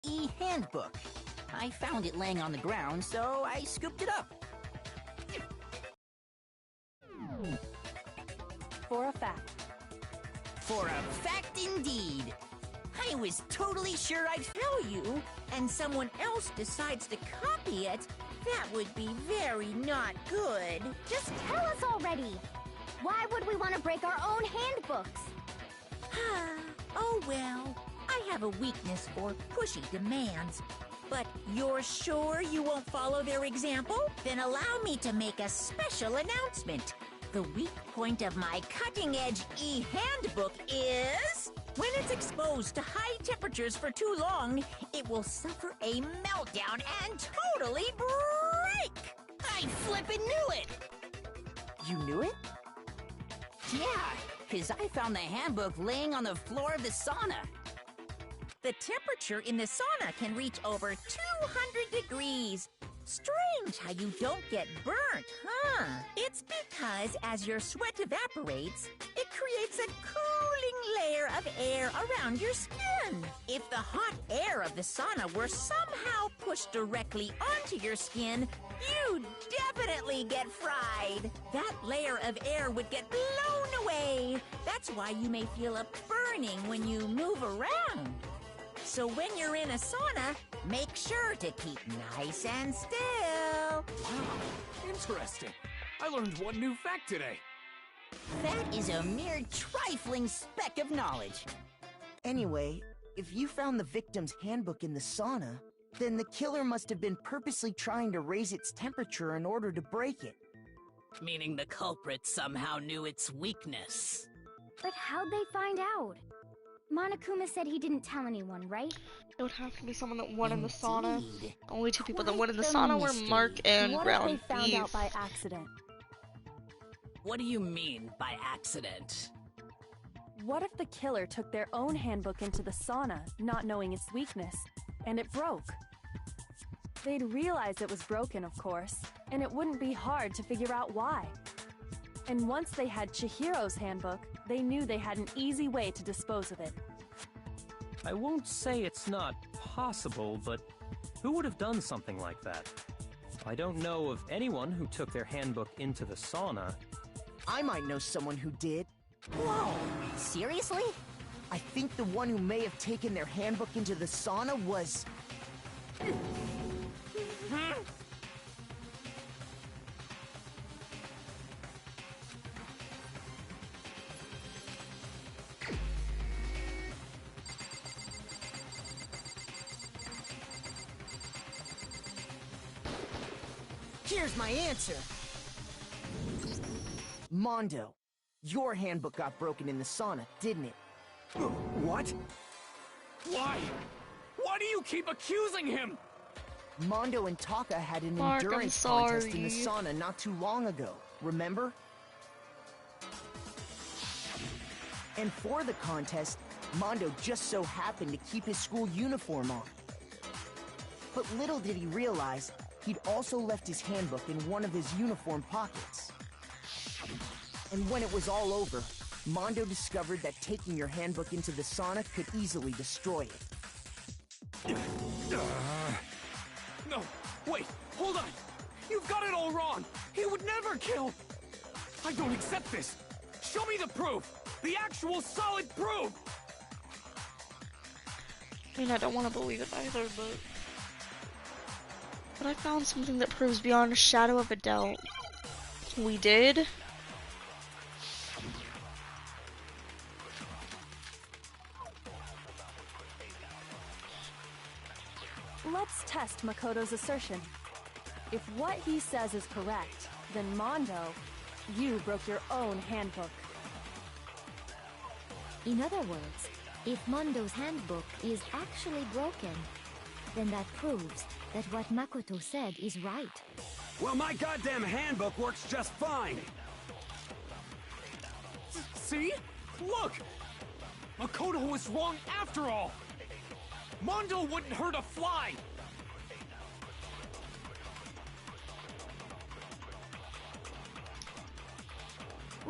e-handbook. I found it laying on the ground, so I scooped it up. For a fact. For a fact indeed. I was totally sure I'd Tell you, and someone else decides to copy it, that would be very not good. Just tell us already. Why would we want to break our own handbooks? Oh well, I have a weakness for pushy demands. But you're sure you won't follow their example? Then allow me to make a special announcement. The weak point of my cutting-edge e-handbook is... when it's exposed to high temperatures for too long, it will suffer a meltdown and totally break! I flippin' knew it! You knew it? Yeah, because I found the handbook laying on the floor of the sauna. The temperature in the sauna can reach over 200 degrees. Strange how you don't get burnt, huh? It's because as your sweat evaporates, it creates a cooling layer of air around your skin. If the hot air of the sauna were somehow pushed directly onto your skin, you'd definitely get fried. That layer of air would get blown away. That's why you may feel a burning when you move around. So when you're in a sauna, make sure to keep nice and still. Wow, interesting. I learned one new fact today. That is a mere trifling speck of knowledge. Anyway, if you found the victim's handbook in the sauna, then the killer must have been purposely trying to raise its temperature in order to break it. Meaning the culprit somehow knew its weakness. But how'd they find out? Monokuma said he didn't tell anyone, right? It would have to be someone that went in the sauna. Indeed. Only two people that Quite went in the the sauna were mystery. Mark and What Ground if they found Beef. out by accident? What do you mean by accident? What if the killer took their own handbook into the sauna, not knowing its weakness, and it broke? They'd realize it was broken, of course, and it wouldn't be hard to figure out why. And once they had Chihiro's handbook, they knew they had an easy way to dispose of it. I won't say it's not possible, but who would have done something like that? I don't know of anyone who took their handbook into the sauna. I might know someone who did. Whoa, seriously? I think the one who may have taken their handbook into the sauna was... Here's my answer. Mondo, your handbook got broken in the sauna, didn't it? What? Why? Why do you keep accusing him? Mondo and Taka had an Mark, I'm endurance contest in the sorry. sauna not too long ago, remember? And for the contest, Mondo just so happened to keep his school uniform on. But little did he realize, he'd also left his handbook in one of his uniform pockets. And when it was all over, Mondo discovered that taking your handbook into the sauna could easily destroy it. No, wait, hold on. You've got it all wrong. He would never kill. I don't accept this. Show me the proof. The actual solid proof. I mean, I don't want to believe it either, but I found something that proves beyond a shadow of a doubt. We did. Let's test Makoto's assertion. If what he says is correct, then Mondo, you broke your own handbook. In other words, if Mondo's handbook is actually broken, then that proves that what Makoto said is right. Well, my goddamn handbook works just fine. See? Look! Makoto was wrong after all! Mondo wouldn't hurt a fly!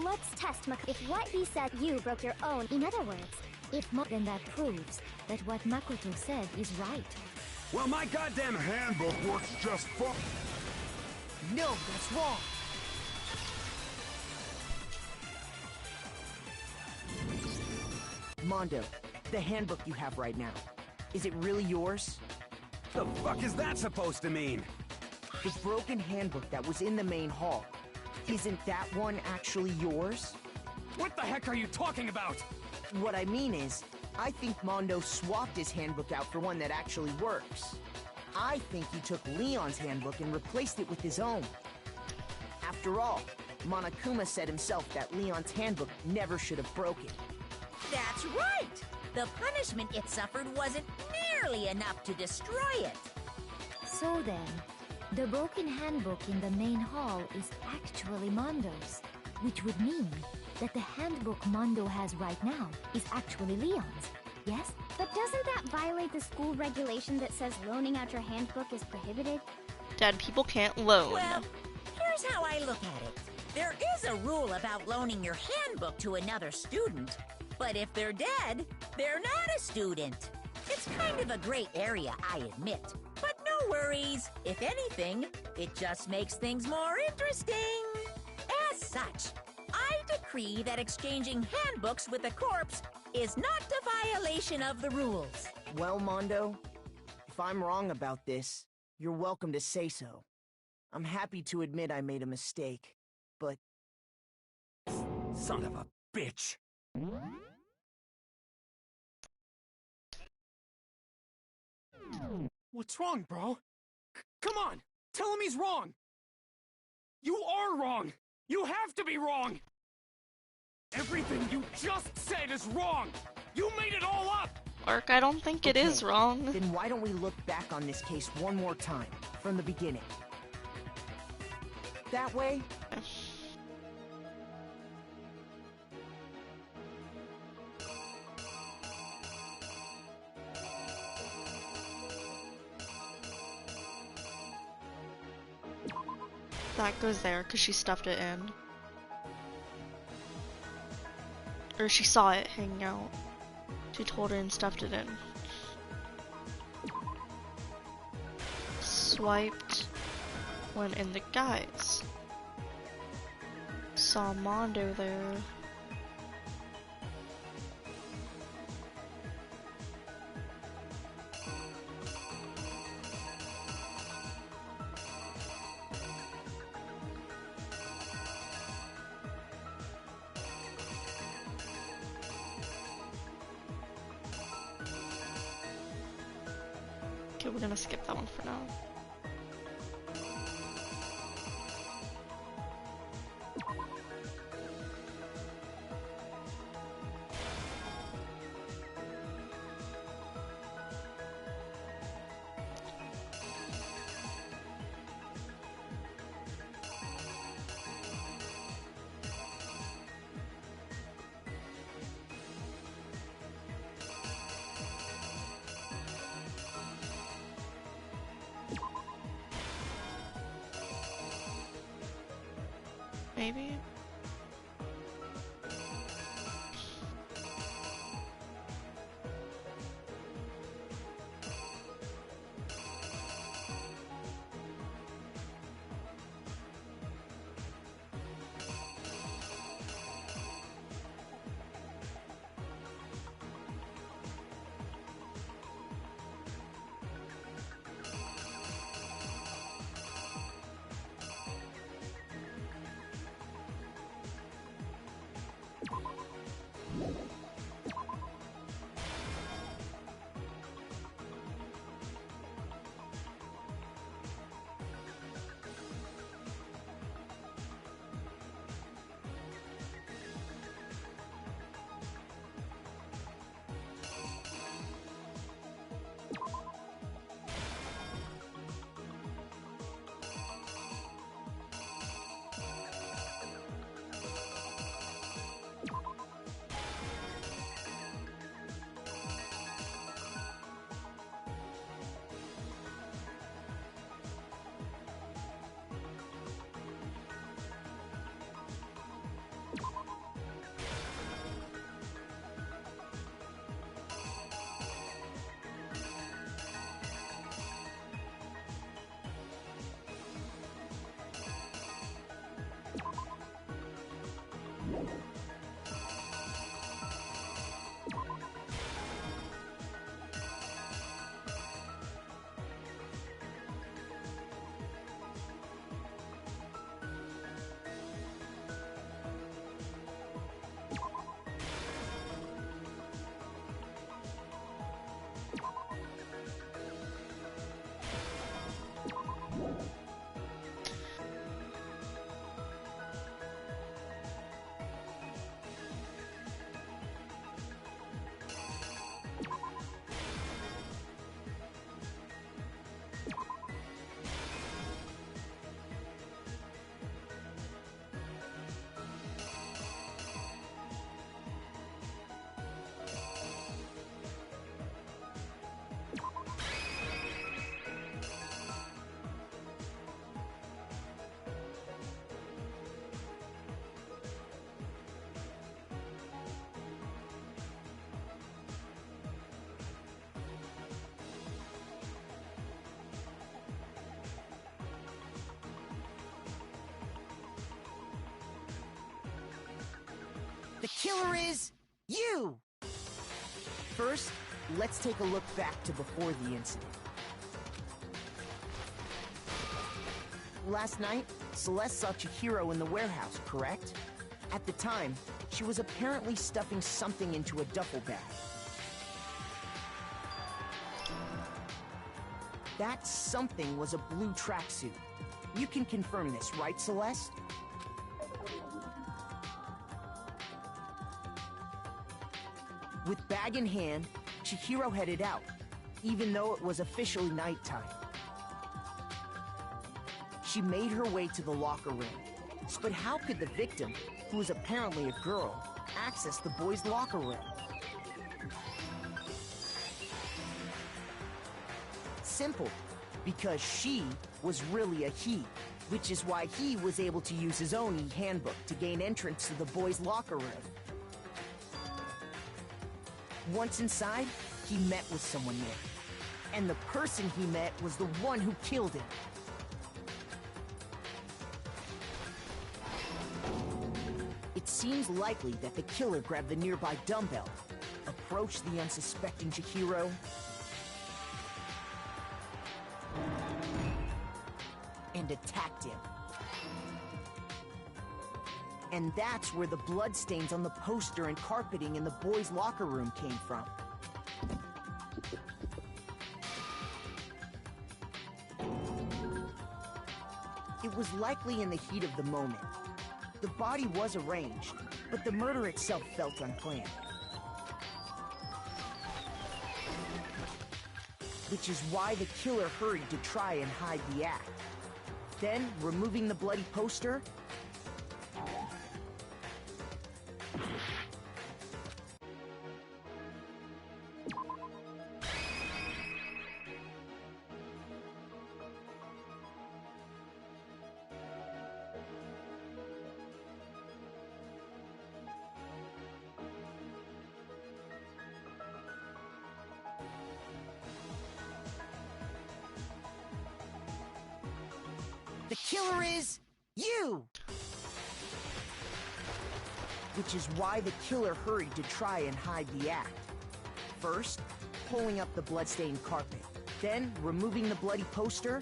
Let's test Makoto. If what he said you broke your own, in other words, then that proves that what Makoto said is right. Well, my goddamn handbook works just fine. No, that's wrong. Mondo, the handbook you have right now, is it really yours? The fuck is that supposed to mean? The broken handbook that was in the main hall, isn't that one actually yours? What the heck are you talking about? What I mean is, I think Mondo swapped his handbook out for one that actually works. I think he took Leon's handbook and replaced it with his own. After all, Monokuma said himself that Leon's handbook never should have broken. That's right! The punishment it suffered wasn't nearly enough to destroy it. So then, the broken handbook in the main hall is actually Mondo's, which would mean that the handbook Mondo has right now is actually Leon's, yes? But doesn't that violate the school regulation that says loaning out your handbook is prohibited? Dad, people can't loan. Well, here's how I look at it. There is a rule about loaning your handbook to another student, but if they're dead, they're not a student. It's kind of a gray area, I admit. But no worries. If anything, it just makes things more interesting. As such, I decree that exchanging handbooks with a corpse is not a violation of the rules. Well, Mondo, if I'm wrong about this, you're welcome to say so. I'm happy to admit I made a mistake, but... Son of a bitch. What's wrong, bro? Come on! Tell him he's wrong! You are wrong! You have to be wrong! Everything you just said is wrong! You made it all up! Ark, I don't think it is wrong. Then why don't we look back on this case one more time, from the beginning? That way... That goes there because she stuffed it in. Or she saw it hanging out. She told her and stuffed it in. Swiped. Went in the guys. Saw Mondo there. Okay, we're gonna skip that one for now. Maybe? killer is you! First, let's take a look back to before the incident. Last night, Celeste saw Chihiro in the warehouse, correct? At the time, she was apparently stuffing something into a duffel bag. That something was a blue tracksuit. You can confirm this, right, Celeste? With bag in hand, Chihiro headed out, even though it was officially nighttime. She made her way to the locker room. But how could the victim, who was apparently a girl, access the boys' locker room? Simple, because she was really a he, which is why he was able to use his own e-handbook to gain entrance to the boys' locker room. Once inside, he met with someone there, and the person he met was the one who killed him. It seems likely that the killer grabbed the nearby dumbbell, approached the unsuspecting Chihiro, and attacked him. And that's where the bloodstains on the poster and carpeting in the boys' locker room came from. It was likely in the heat of the moment. The body was arranged, but the murder itself felt unplanned. Which is why the killer hurried to try and hide the act. Then, removing the bloody poster, the killer is you! Which is why the killer hurried to try and hide the act. First, pulling up the bloodstained carpet. Then, removing the bloody poster.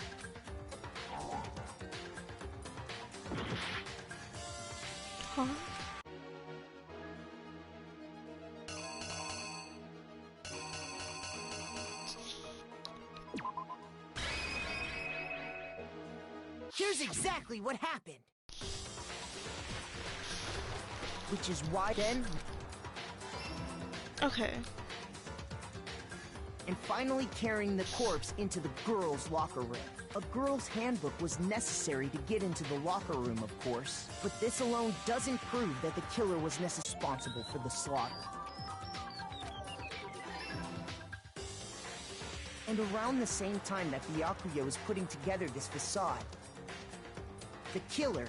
Huh? Here's exactly what happened. Which is why then... Okay. And finally carrying the corpse into the girls' locker room. A girl's handbook was necessary to get into the locker room, of course. But this alone doesn't prove that the killer was responsible for the slaughter. And around the same time that Byakuya was putting together this facade, the killer,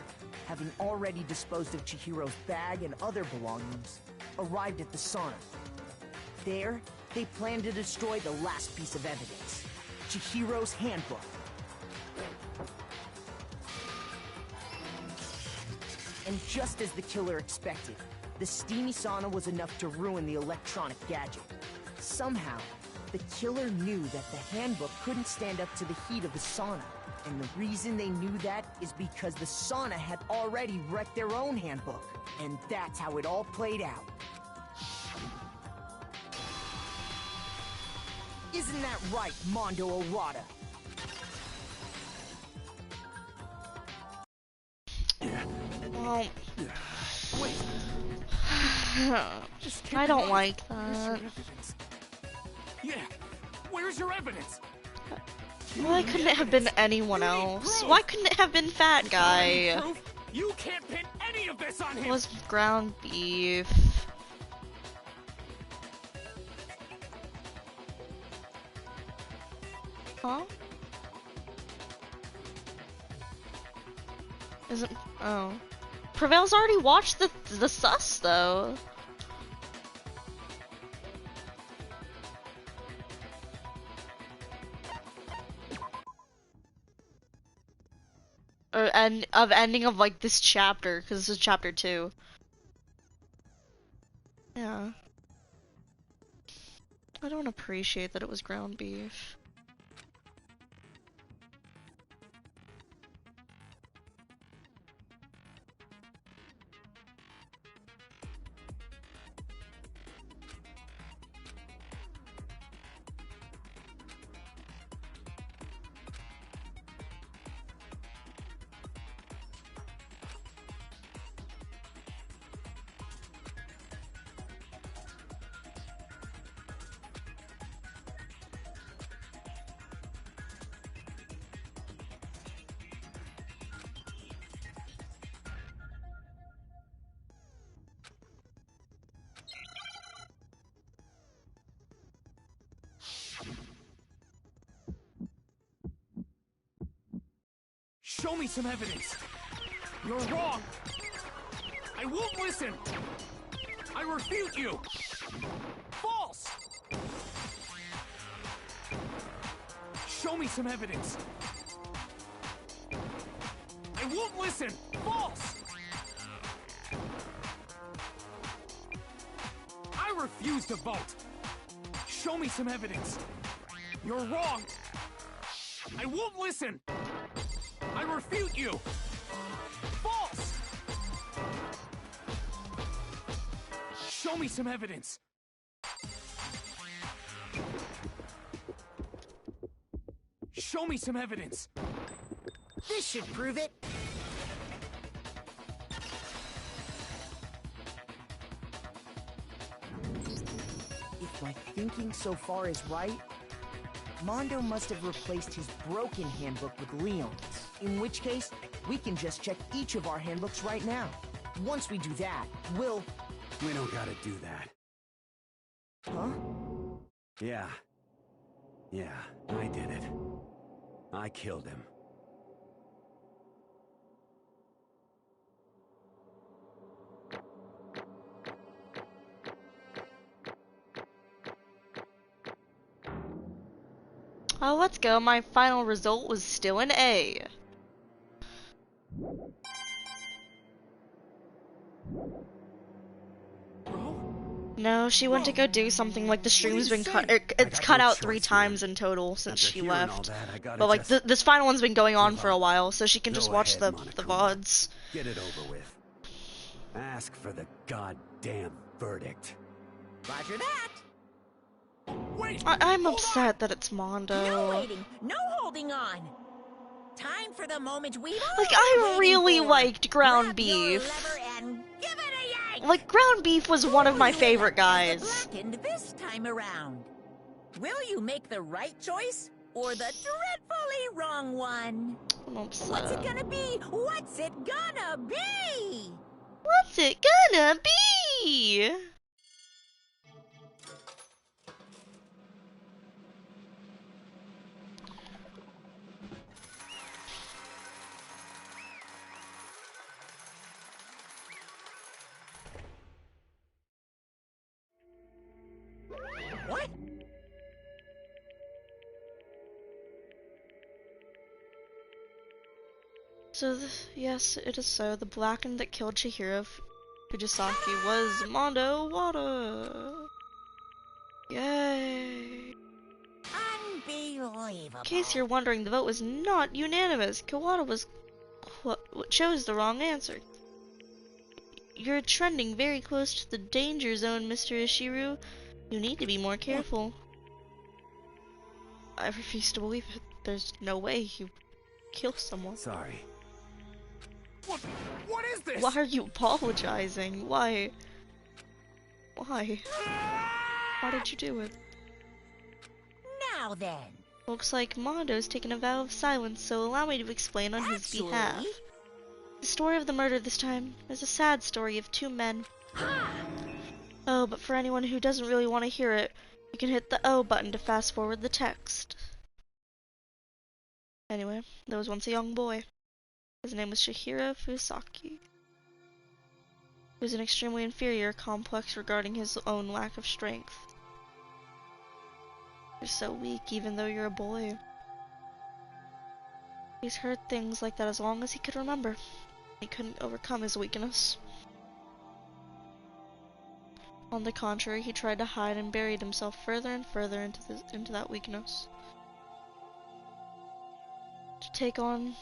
having already disposed of Chihiro's bag and other belongings, arrived at the sauna. There, they planned to destroy the last piece of evidence, Chihiro's handbook. And just as the killer expected, the steamy sauna was enough to ruin the electronic gadget. Somehow, the killer knew that the handbook couldn't stand up to the heat of the sauna. And the reason they knew that is because the sauna had already wrecked their own handbook. And that's how it all played out. Isn't that right, Mondo Owada? Well, Wait, I don't like that. yeah, where's your evidence? Why couldn't it have been anyone else? Why couldn't it have been Fat Guy? Proof? You can't pin any of this on him. It was ground beef. Huh? Isn't oh. Prevail's already watched the sus though. Or ending of like this chapter, because this is chapter 2. don't appreciate that it was ground beef. Show me some evidence! You're wrong! I won't listen! I refute you! False! Show me some evidence! I won't listen! False! I refuse to vote! Show me some evidence! You're wrong! I won't listen! I refute you! False! Show me some evidence! Show me some evidence! This should prove it. If my thinking so far is right, Mondo must have replaced his broken handbook with Leon's. In which case, we can just check each of our handbooks right now. Once we do that, we'll... We don't gotta do that. Huh? Yeah. Yeah, I did it. I killed him. Oh, let's go. My final result was still an A. No, she went to go do something. Like, the stream's been cut. It's cut out 3 times in total since she left. But like, this final one's been going on for a while, so she can just watch the VODs. Get it over with. Ask for the goddamn verdict. Roger that. Wait! I'm upset that it's Mondo. No waiting, no holding on. Time for the moment we've all Like, been I waiting really for. liked ground Grab your beef. lever and give it a yank. Like, ground beef was one of my favorite guys. Blackened this time around. Will you make the right choice or the dreadfully wrong one? I'm upset. What's it gonna be? What's it gonna be? What's it gonna be? What? So, yes, it is so. The blackened that killed Chihiro Fujisaki was Mondo Wada. Yay. Unbelievable. In case you're wondering, the vote was not unanimous. Kawada was chose the wrong answer. You're trending very close to the danger zone, Mr. Ishiru. You need to be more careful. I refuse to believe it. There's no way you kill someone. Sorry. What is this? Why are you apologizing? Why? Why? Why did you do it? Now then. Looks like Mondo's taken a vow of silence, so allow me to explain on his behalf. The story of the murder this time is a sad story of 2 men. Oh, but for anyone who doesn't really want to hear it, you can hit the O button to fast forward the text. Anyway, there was once a young boy. His name was Chihiro Fusaki. He was an extremely inferior complex regarding his own lack of strength. You're so weak even though you're a boy. He's heard things like that as long as he could remember. He couldn't overcome his weakness. On the contrary, he tried to hide and buried himself further and further into that weakness. To take on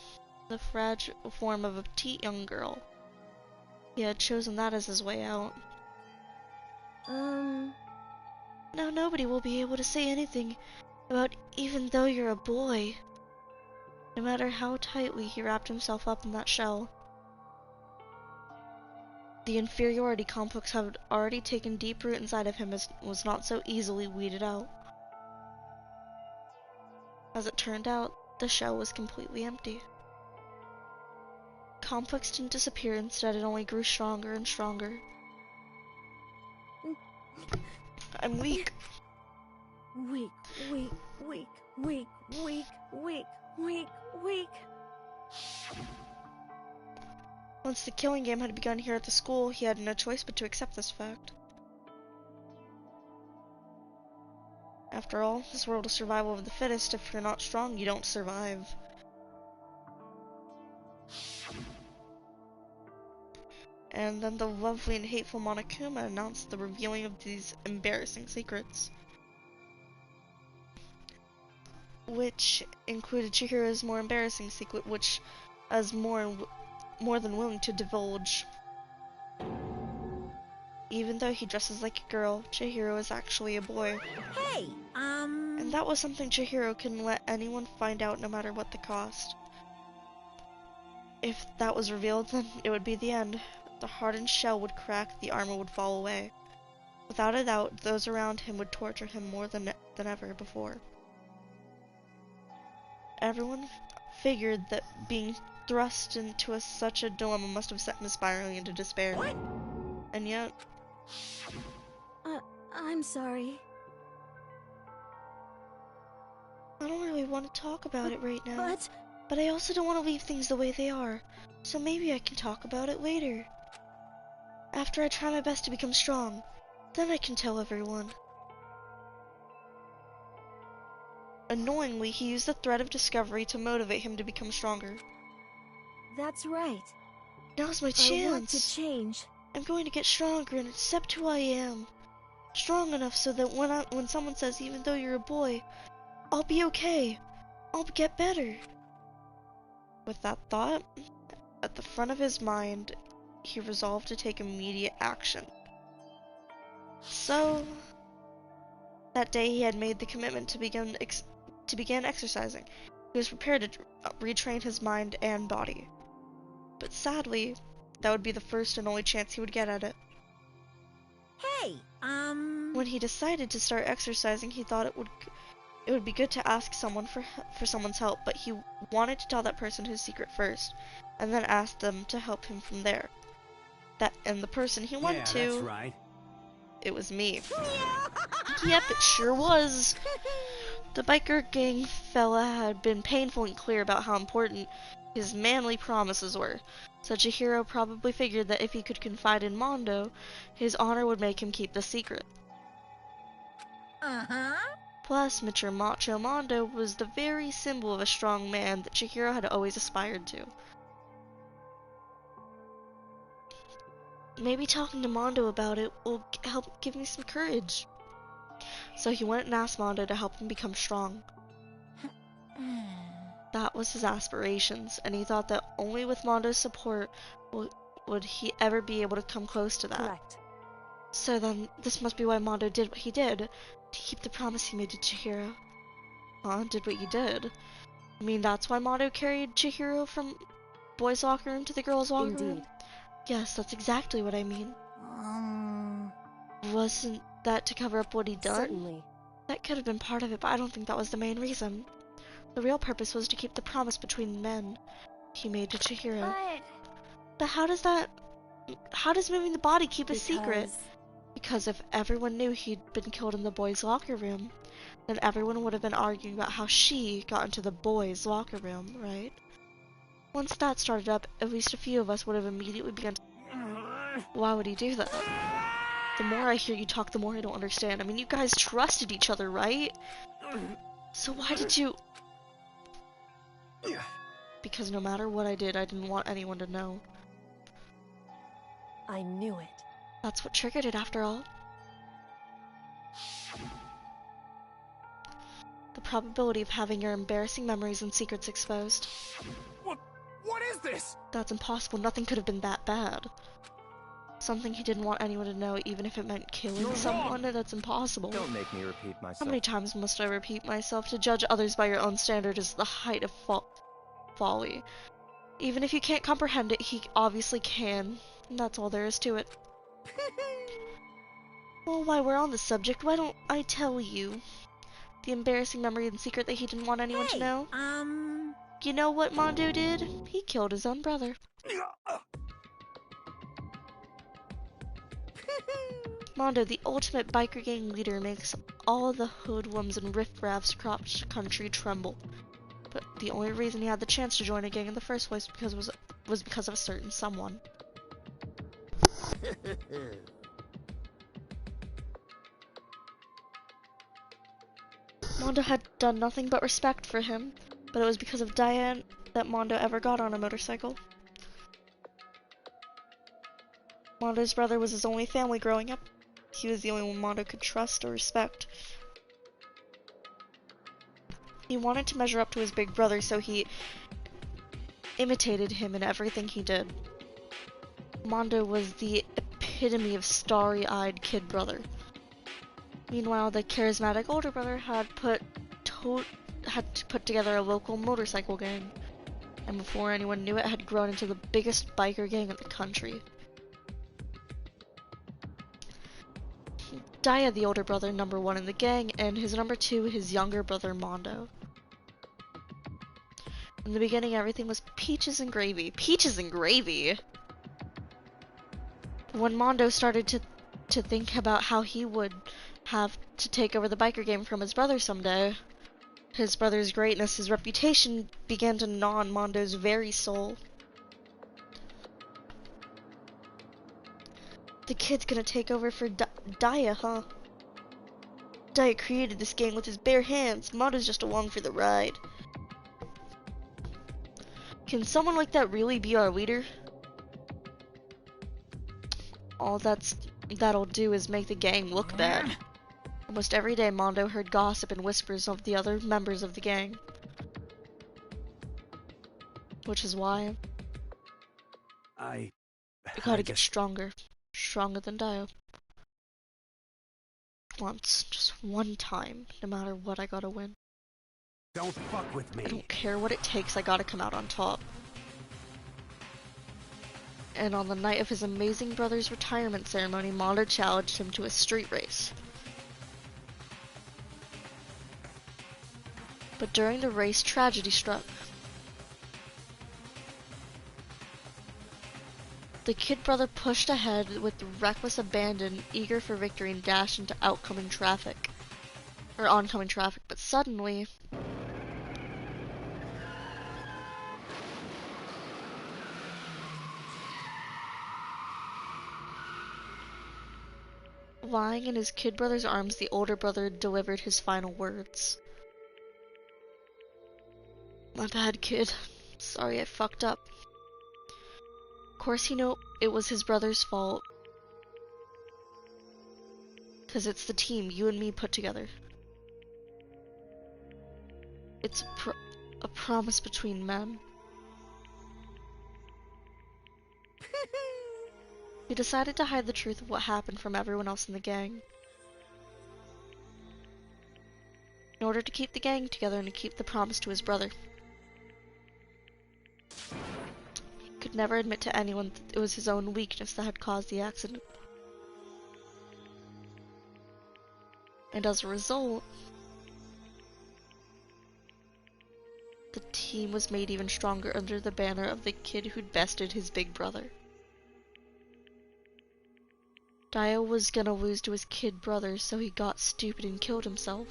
the fragile form of a petite young girl. He had chosen that as his way out. Now nobody will be able to say anything about even though you're a boy. No matter how tightly he wrapped himself up in that shell. The inferiority complex had already taken deep root inside of him, as was not so easily weeded out. As it turned out, the shell was completely empty. Complex didn't disappear, instead it only grew stronger and stronger. I'm weak. Weak, weak, weak, weak, weak, weak, weak, weak. Once the killing game had begun here at the school, he had no choice but to accept this fact. After all, this world is survival of the fittest. If you're not strong, you don't survive. And then the lovely and hateful Monokuma announced the revealing of these embarrassing secrets. Which included Chihiro's more embarrassing secret, which I was more than willing to divulge. Even though he dresses like a girl, Chihiro is actually a boy. Hey, And that was something Chihiro couldn't let anyone find out, no matter what the cost. If that was revealed, then it would be the end. The hardened shell would crack, the armor would fall away. Without a doubt, those around him would torture him more than ever before. Everyone figured that being thrust into such a dilemma must have sent him spiraling into despair. What? And yet... I'm sorry. I don't really want to talk about it right now. But I also don't want to leave things the way they are. So maybe I can talk about it later. After I try my best to become strong, then I can tell everyone. Annoyingly, he used the threat of discovery to motivate him to become stronger. That's right. Now's my chance. I want to change. I'm going to get stronger and accept who I am. Strong enough so that when someone says, even though you're a boy, I'll be okay. I'll get better. With that thought at the front of his mind, he resolved to take immediate action. So, that day he had made the commitment to begin exercising. He was prepared to retrain his mind and body. But sadly, that would be the first and only chance he would get at it. Hey, When he decided to start exercising, he thought it would be good to ask someone for someone's help, but he wanted to tell that person his secret first, and then ask them to help him from there. And the person he went to... that's right. It was me. Yep, it sure was. The biker gang fella had been painful and clear about how important his manly promises were. So Chihiro probably figured that if he could confide in Mondo, his honor would make him keep the secret. Plus, macho Mondo was the very symbol of a strong man that Chihiro had always aspired to. Maybe talking to Mondo about it will help give me some courage. So he went and asked Mondo to help him become strong. That was his aspirations, and he thought that only with Mondo's support would he ever be able to come close to that. Correct. So then, this must be why Mondo did what he did, to keep the promise he made to Chihiro. Did what you did? I mean, that's why Mondo carried Chihiro from boys' locker room to the girls' locker room? Indeed. Yes, that's exactly what I mean. Wasn't that to cover up what he'd done? Certainly. That could have been part of it, but I don't think that was the main reason. The real purpose was to keep the promise between men he made to Chihiro. But how does moving the body keep a secret? Because if everyone knew he'd been killed in the boys' locker room, then everyone would have been arguing about how she got into the boys' locker room, right? Once that started up, at least a few of us would have immediately begun to... Why would he do that? The more I hear you talk, the more I don't understand. I mean, you guys trusted each other, right? So why did you... Because no matter what I did, I didn't want anyone to know. I knew it. That's what triggered it, after all. probability of having your embarrassing memories and secrets exposed. What is this? That's impossible. Nothing could have been that bad. Something he didn't want anyone to know, even if it meant killing someone. That's impossible. Don't make me repeat myself. How many times must I repeat myself? To judge others by your own standard is the height of folly. Even if you can't comprehend it, he obviously can. And that's all there is to it. Well, while we're on the subject, why don't I tell you the embarrassing memory and secret that he didn't want anyone to know? You know what Mondo did? He killed his own brother. Mondo, the ultimate biker gang leader, makes all the hoodlums and riffraffs across country tremble. But the only reason he had the chance to join a gang in the first place was because of a certain someone. Mondo had done nothing but respect for him, but it was because of Diane that Mondo ever got on a motorcycle. Mondo's brother was his only family growing up. He was the only one Mondo could trust or respect. He wanted to measure up to his big brother, so he imitated him in everything he did. Mondo was the epitome of starry-eyed kid brother. Meanwhile, the charismatic older brother had to put together a local motorcycle gang, and before anyone knew it, had grown into the biggest biker gang in the country. Daya, the older brother, number 1 in the gang, and his number 2, his younger brother, Mondo. In the beginning, everything was peaches and gravy. Peaches and gravy? When Mondo started to think about how he would have to take over the biker game from his brother someday, his brother's greatness, his reputation, began to gnaw on Mondo's very soul. The kid's gonna take over for Daya, huh? Daya created this gang with his bare hands. Mondo's just along for the ride. Can someone like that really be our leader? All that'll do is make the gang look bad. Almost every day, Mondo heard gossip and whispers of the other members of the gang. Which is why I gotta get stronger. Stronger than Dio. Once. Just one time. No matter what, I gotta win. Don't fuck with me. I don't care what it takes, I gotta come out on top. And on the night of his amazing brother's retirement ceremony, Mondo challenged him to a street race. But during the race, tragedy struck. The kid brother pushed ahead with reckless abandon, eager for victory, and dashed into oncoming traffic. But suddenly, lying in his kid brother's arms, the older brother delivered his final words. My bad, kid. Sorry I fucked up. Of course he knew it was his brother's fault. 'Cause it's the team, you and me put together. It's a promise between men. He decided to hide the truth of what happened from everyone else in the gang. In order to keep the gang together and to keep the promise to his brother. He could never admit to anyone that it was his own weakness that had caused the accident. And as a result, the team was made even stronger under the banner of the kid who'd bested his big brother. Dio was gonna lose to his kid brother, so he got stupid and killed himself.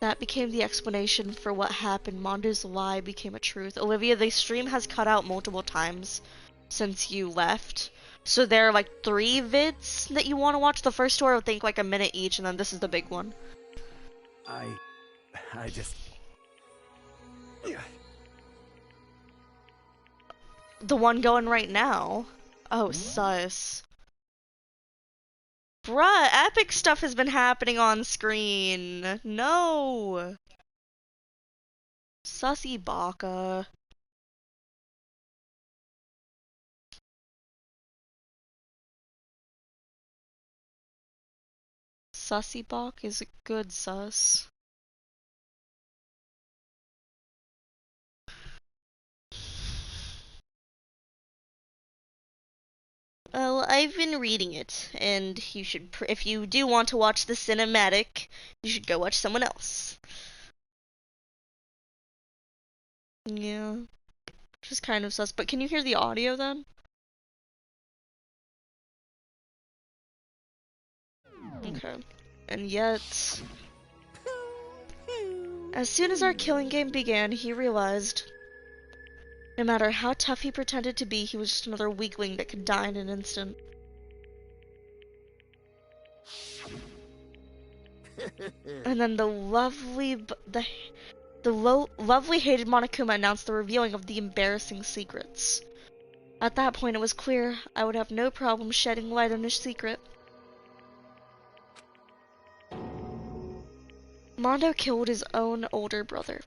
That became the explanation for what happened. Mondo's lie became a truth. Olivia, the stream has cut out multiple times since you left. So there are like 3 vids that you want to watch. The first 2 are, I think, like a minute each, and then this is the big one. I just... The one going right now? Oh, sus. Bruh, epic stuff has been happening on screen. No. Sussy Baka. Sussy Bak is a good sus. Well, I've been reading it, and you should, if you do want to watch the cinematic, you should go watch someone else. Yeah, which is kind of sus, but can you hear the audio then? Okay. And yet, as soon as our killing game began, he realized no matter how tough he pretended to be, he was just another weakling that could die in an instant. And then the lovely hated Monokuma announced the revealing of the embarrassing secrets. At that point, it was clear I would have no problem shedding light on his secret. Mondo killed his own older brother.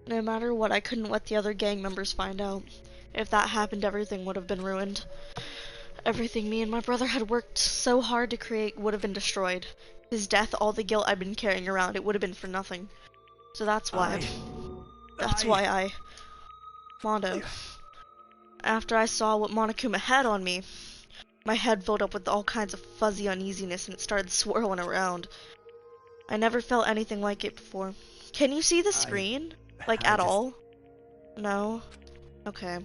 No matter what, I couldn't let the other gang members find out. If that happened, everything would have been ruined. Everything me and my brother had worked so hard to create would have been destroyed. His death, all the guilt I've been carrying around, it would have been for nothing. So that's why. Mondo. After I saw what Monokuma had on me, my head filled up with all kinds of fuzzy uneasiness and it started swirling around. I never felt anything like it before. Can you see the screen? Like, at all? No? Okay.